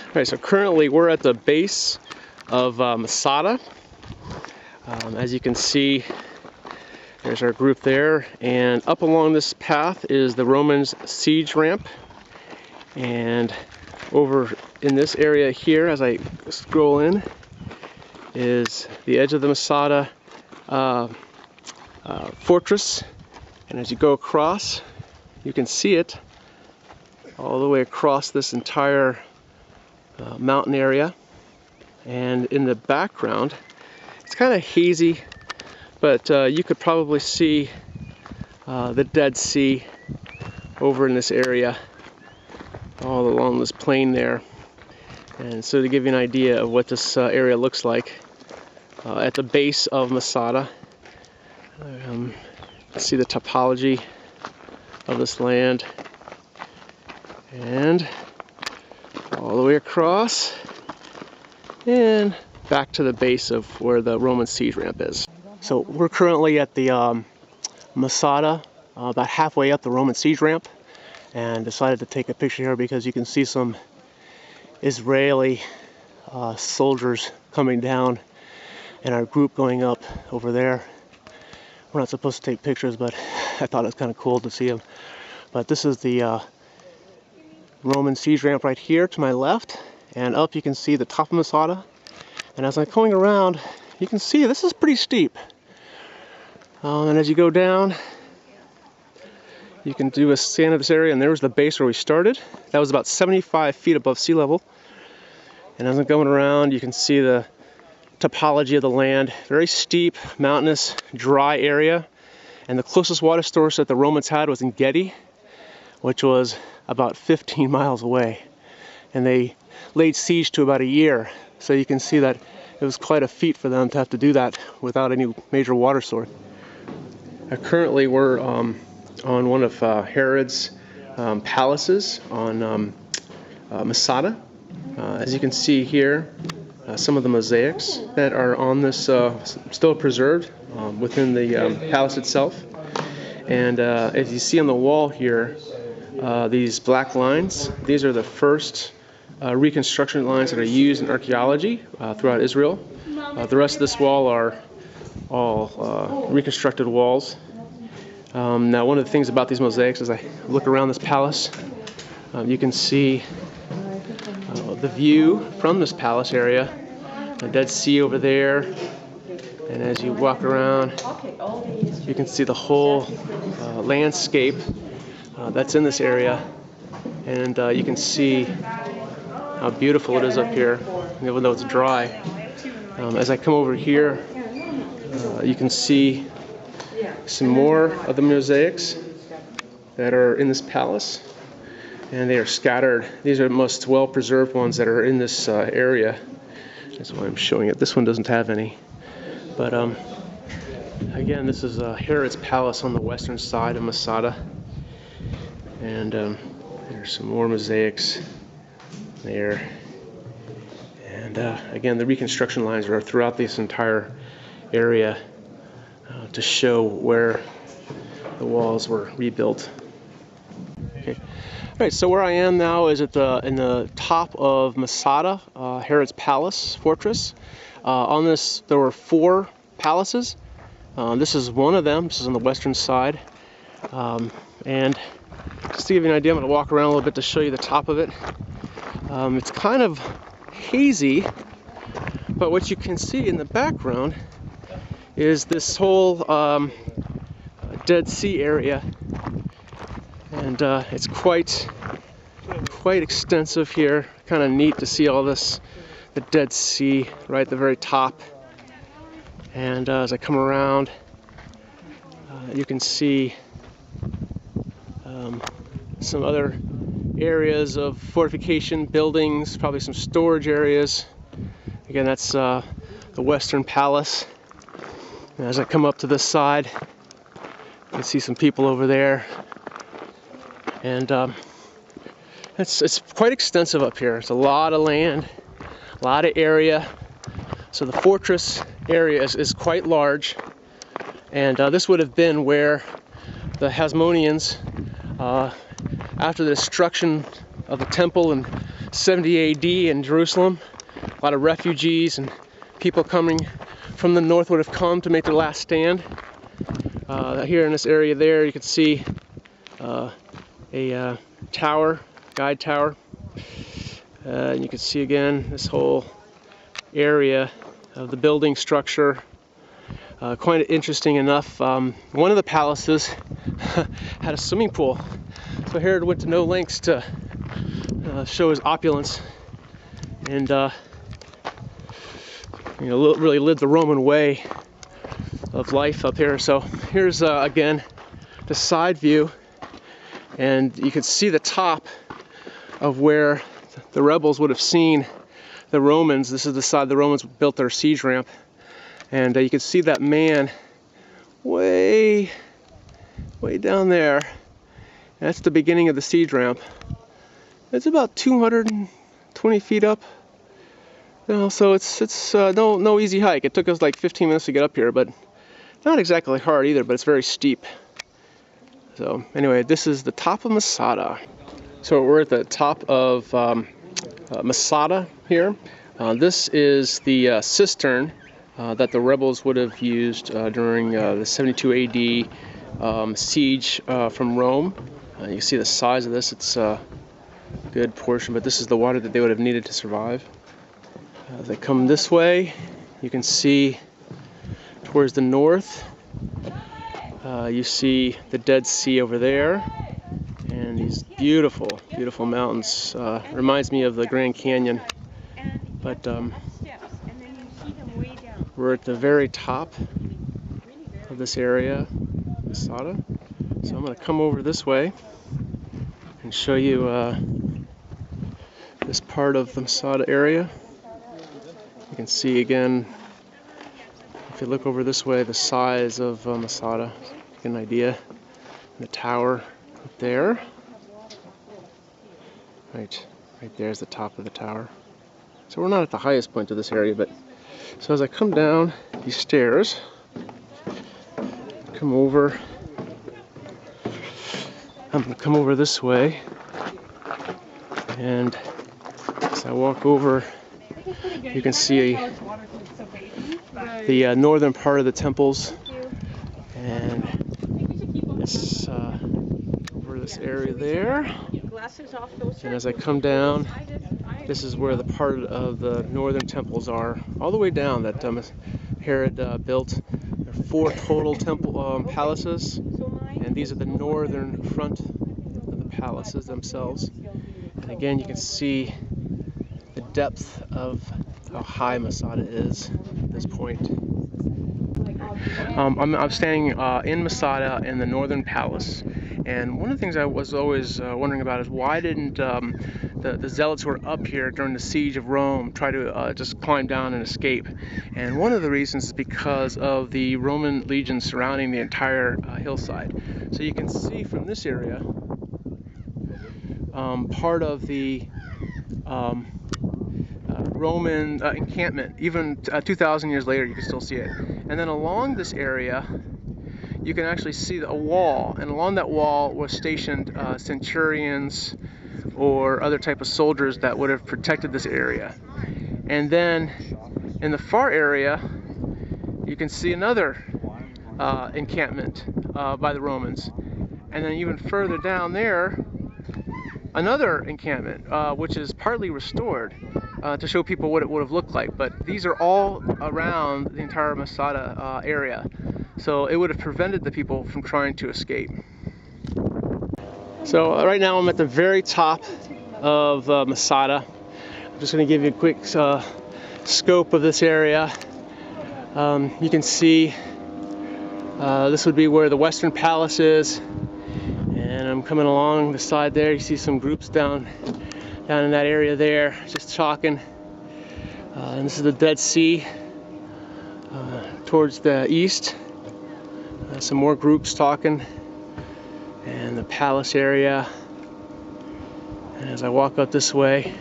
Alright, so currently we're at the base of Masada. As you can see, there's our group there, and up along this path is the Romans' siege ramp. And over in this area here, as I scroll in, is the edge of the Masada fortress. And as you go across, you can see it all the way across this entire mountain area. And in the background, it's kind of hazy, but you could probably see the Dead Sea over in this area, all along this plain there. And so to give you an idea of what this area looks like, at the base of Masada, see the topology of this land, and all the way across and back to the base of where the Roman siege ramp is. So we're currently at the Masada, about halfway up the Roman siege ramp, and decided to take a picture here because you can see some Israeli soldiers coming down and our group going up over there. We're not supposed to take pictures, but I thought it was kind of cool to see them. But this is the Roman siege ramp right here to my left, and up you can see the top of Masada. And as I'm going around, you can see this is pretty steep. And as you go down, you can do a scan of this area, and there's the base where we started. That was about 75 feet above sea level. And as I'm going around, you can see the topology of the land. Very steep, mountainous, dry area. And the closest water source that the Romans had was in Gedi, which was about 15 miles away. And they laid siege to about a year. So you can see that it was quite a feat for them to have to do that without any major water source. Currently we're on one of Herod's palaces on Masada. As you can see here, some of the mosaics that are on this still preserved within the palace itself. And as you see on the wall here, these black lines, these are the first reconstruction lines that are used in archaeology throughout Israel. The rest of this wall are all reconstructed walls. Now, one of the things about these mosaics, as I look around this palace, you can see the view from this palace area, the Dead Sea over there, and as you walk around, you can see the whole landscape that's in this area, and you can see how beautiful it is up here, even though it's dry. As I come over here, you can see some more of the mosaics that are in this palace, and they are scattered. These are the most well-preserved ones that are in this area. That's why I'm showing it. This one doesn't have any. But again, this is Herod's palace on the western side of Masada. And there's some more mosaics there. And again, the reconstruction lines are throughout this entire area to show where the walls were rebuilt. Okay. All right, so where I am now is at in the top of Masada, Herod's palace fortress. On this, there were 4 palaces. This is one of them. This is on the western side. And just to give you an idea, I'm going to walk around a little bit to show you the top of it. It's kind of hazy, but what you can see in the background is this whole Dead Sea area, and it's quite extensive here. Kind of neat to see all this, the Dead Sea right at the very top. And as I come around, you can see some other areas of fortification, buildings, probably some storage areas. Again, that's the Western Palace. And as I come up to this side, you can see some people over there. And it's quite extensive up here. It's a lot of land, a lot of area. So the fortress area is quite large. And this would have been where the Hasmoneans, after the destruction of the temple and 70 AD in Jerusalem. A lot of refugees and people coming from the north would have come to make their last stand. Here in this area there, you can see a tower, guide tower. And you can see again this whole area of the building structure. Quite interesting enough, one of the palaces had a swimming pool. So Herod went to no lengths to show his opulence and really lived the Roman way of life up here. So here's again the side view, and you can see the top of where the rebels would have seen the Romans. This is the side the Romans built their siege ramp, and you can see that man way down there. That's the beginning of the siege ramp. It's about 220 feet up. So it's no easy hike. It took us like 15 minutes to get up here, but not exactly hard either, but it's very steep. So anyway, this is the top of Masada. So we're at the top of Masada here. This is the cistern that the rebels would have used during the 72 AD siege from Rome. You can see the size of this. It's a good portion, but this is the water that they would have needed to survive. As they come this way, you can see towards the north, you see the Dead Sea over there, and these beautiful, beautiful mountains. Reminds me of the Grand Canyon, but we're at the very top of this area, Masada. So I'm going to come over this way and show you this part of the Masada area. You can see again, if you look over this way, the size of Masada. Get an idea. The tower up there. Right there's the top of the tower. So we're not at the highest point of this area, but so as I come down these stairs, come over. I'm going to come over this way, and as I walk over, you can see the northern part of the temples, and this over this area there. And as I come down, this is where the part of the northern temples are, all the way down that Herod built. There are 4 total temple palaces, and these are the northern front of the palaces themselves. And again, you can see the depth of how high Masada is at this point. I'm standing in Masada in the northern palace, and one of the things I was always wondering about is why didn't the zealots who were up here during the siege of Rome try to just climb down and escape? And one of the reasons is because of the Roman legions surrounding the entire hillside. So you can see from this area part of the Roman encampment. Even 2,000 years later, you can still see it. And then along this area, you can actually see a wall, and along that wall was stationed centurions or other type of soldiers that would have protected this area. And then in the far area, you can see another encampment by the Romans. And then even further down there, another encampment, which is partly restored to show people what it would have looked like. But these are all around the entire Masada area. So it would have prevented the people from trying to escape. So right now I'm at the very top of Masada. I'm just going to give you a quick scope of this area. You can see this would be where the Western Palace is. And I'm coming along the side there. You see some groups down in that area there, just talking. And this is the Dead Sea towards the east. Some more groups talking, and the palace area. And as I walk up this way,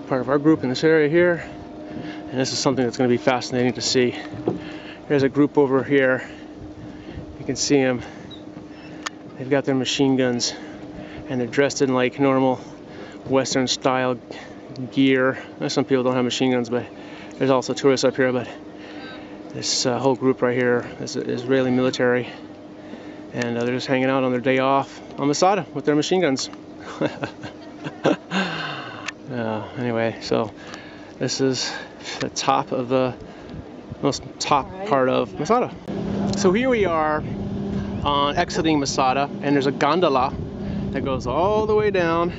part of our group in this area here, and this is something that's going to be fascinating to see. There's a group over here. You can see them. They've got their machine guns, and they're dressed in like normal Western style gear. Some people don't have machine guns, but there's also tourists up here. But this whole group right here is Israeli military, and they're just hanging out on their day off on Masada with their machine guns. Anyway, so this is the top of the most top part of Masada. So here we are on exiting Masada, and there's a gondola that goes all the way down.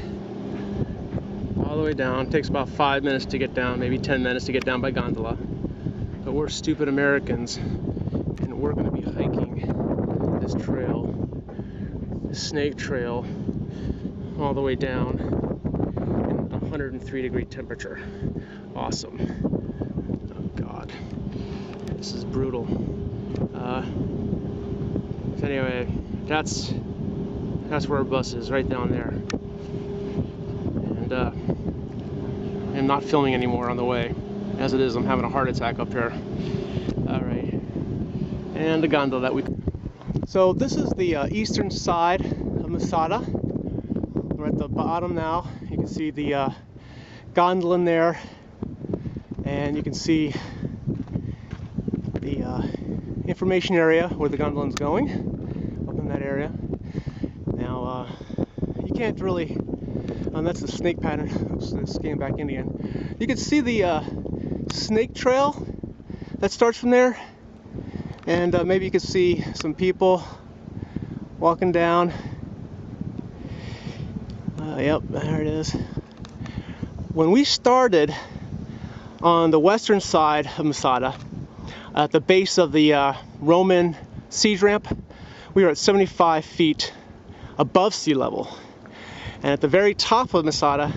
All the way down. It takes about 5 minutes to get down, maybe 10 minutes to get down by gondola. But we're stupid Americans, and we're going to be hiking this trail, this snake trail, all the way down in 103-degree temperature. Awesome. Oh God, this is brutal. So anyway, that's where our bus is, right down there. And I'm not filming anymore on the way. As it is, I'm having a heart attack up here. All right, and the gondola that we. So this is the eastern side of Masada. We're at the bottom now. You can see the gondola in there, and you can see the information area where the gondola is going, up in that area. Now, you can't really, that's the snake pattern. Oops, it's getting back in again. You can see the snake trail that starts from there, and maybe you can see some people walking down. Yep, there it is. When we started on the western side of Masada, at the base of the Roman siege ramp, we were at 75 feet above sea level. And at the very top of Masada,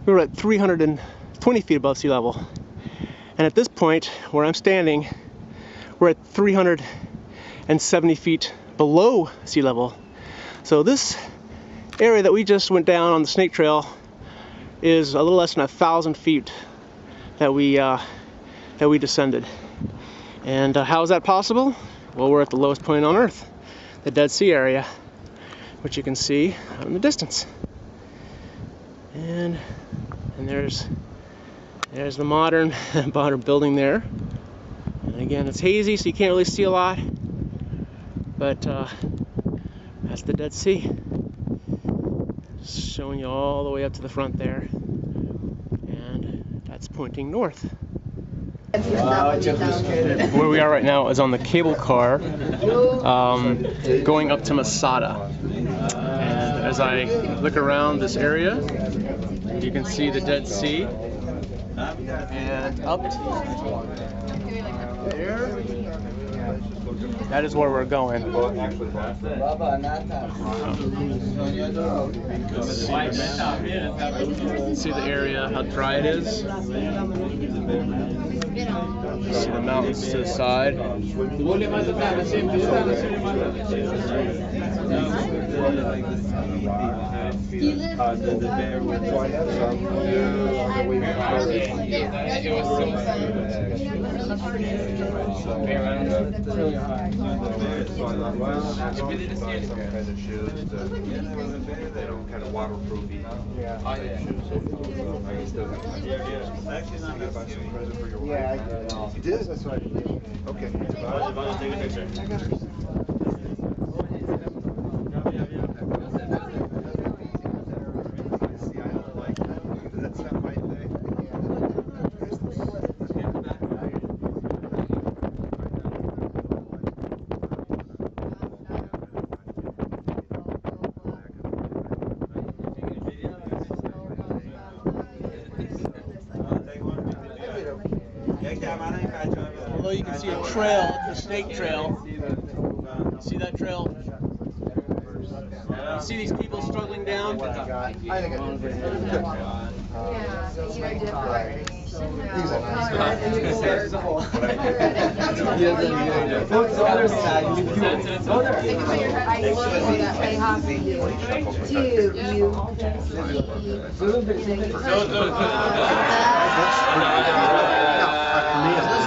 we were at 320 feet above sea level. And at this point, where I'm standing, we're at 370 feet below sea level. So this area that we just went down on the snake trail is a little less than 1,000 feet that we descended. And how is that possible? Well, we're at the lowest point on Earth, the Dead Sea area, which you can see out in the distance. And there's the modern building there. And again, it's hazy, so you can't really see a lot. But that's the Dead Sea. Just showing you all the way up to the front there. And that's pointing north. Where we are right now is on the cable car going up to Masada. And as I look around this area, you can see the Dead Sea. And up there, that is where we're going. See the area, how dry it is. See the mountains to the side. Kind of waterproofy. Yeah, you did? That's what I did. Okay. Take a picture. That's not my thing. Although you can see a trail, the snake trail. See that trail? You see these people struggling down? I think I did.